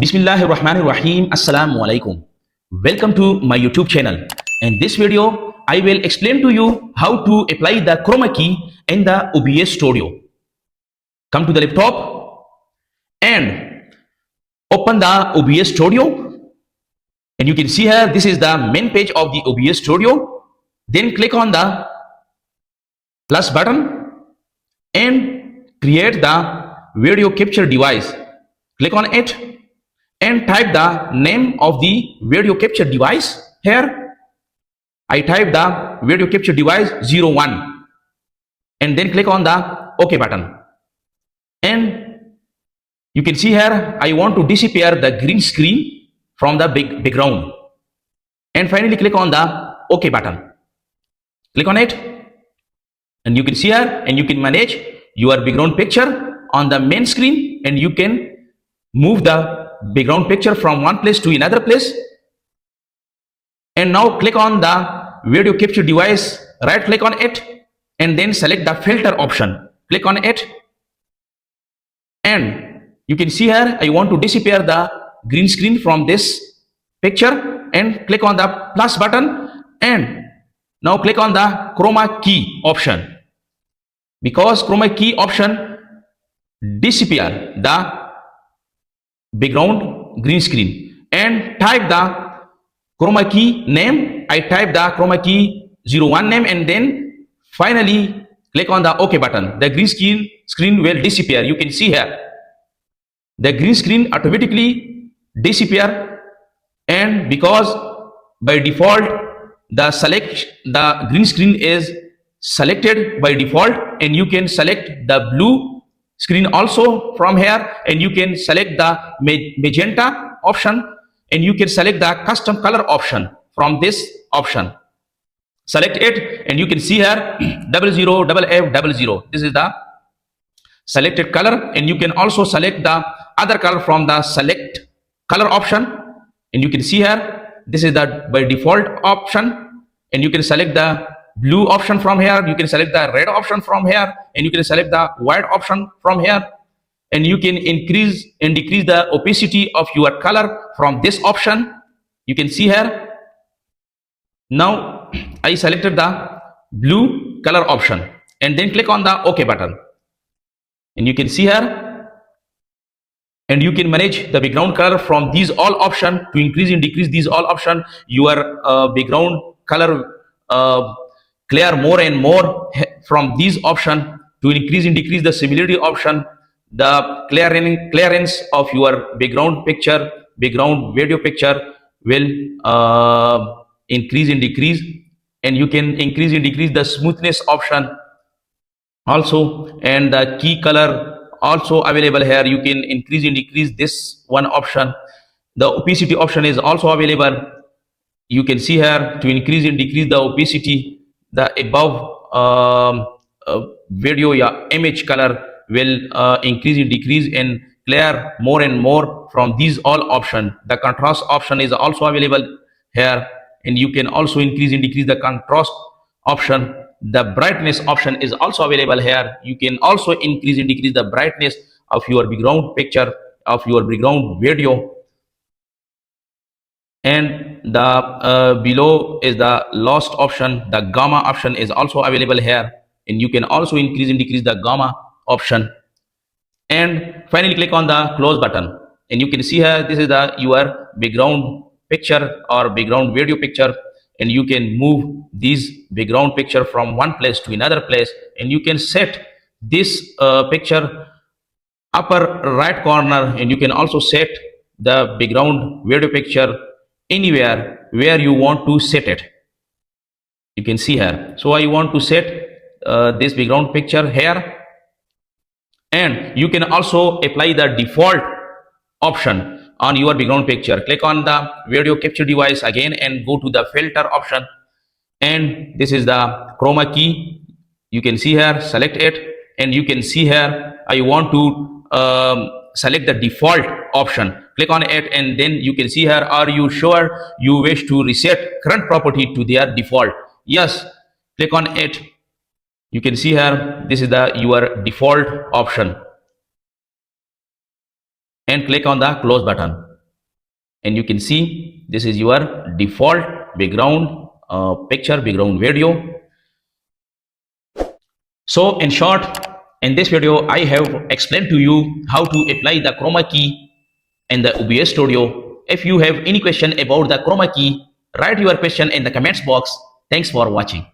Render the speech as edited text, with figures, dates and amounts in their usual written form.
Bismillahirrahmanirrahim. Assalamu alaikum. Welcome to my YouTube channel. In this video, I will explain to you how to apply the Chroma Key in the OBS Studio. Come to the laptop and open the OBS Studio. And you can see here, this is the main page of the OBS Studio. Then click on the plus button and create the video capture device. Click on it and type the name of the video capture device. Here I type the video capture device 01 and then click on the OK button. And you can see here I want to disappear the green screen from the background. And finally click on the OK button. Click on it and you can see here, and you can manage your background picture on the main screen, and you can move the background picture from one place to another place. And now click on the video capture device, right click on it and then select the filter option. Click on it and you can see here I want to disappear the green screen from this picture, and click on the plus button and now click on the Chroma Key option, because Chroma Key option disappear the background green screen. And type the Chroma Key name. I type the Chroma Key 01 name and then finally click on the OK button. The green screen will disappear. You can see here the green screen automatically disappear, and because by default the green screen is selected by default, and you can select the blue screen also from here, and you can select the magenta option, and you can select the custom color option from this option. Select it and you can see here 00FF00. This is the selected color, and you can also select the other color from the select color option, and you can see here this is the by default option, and you can select the blue option from here, you can select the red option from here, and you can select the white option from here, and you can increase and decrease the opacity of your color from this option. You can see here now I selected the blue color option and then click on the OK button, and you can see here, and you can manage the background color from these all options to increase and decrease these all options. Your background color clear more and more from these options to increase and decrease the similarity option. The clearance of your background picture, background video picture will increase and decrease, and you can increase and decrease the smoothness option also, and the key color also available here. You can increase and decrease this one option. The opacity option is also available. You can see here to increase and decrease the opacity, the above video image color will increase and decrease and clear more and more from these all options. The contrast option is also available here, and you can also increase and decrease the contrast option. The brightness option is also available here. You can also increase and decrease the brightness of your background picture, of your background video. And the below is the last option. The gamma option is also available here, and you can also increase and decrease the gamma option. And finally click on the close button, and you can see here this is the your background picture or background video picture, and you can move this background picture from one place to another place, and you can set this picture upper right corner, and you can also set the background video picture anywhere where you want to set it. You can see here, so I want to set this background picture here, and you can also apply the default option on your background picture. Click on the video capture device again and go to the filter option, and this is the Chroma Key. You can see here, select it, and you can see here I want to select the default option. Click on it, and then you can see here, are you sure you wish to reset current property to their default? Yes, click on it. You can see here this is the your default option, and click on the close button. and you can see this is your default background picture, background video. So in short, in this video I have explained to you how to apply the chroma key in the OBS Studio. If you have any question about the chroma key, write your question in the comments box. Thanks for watching.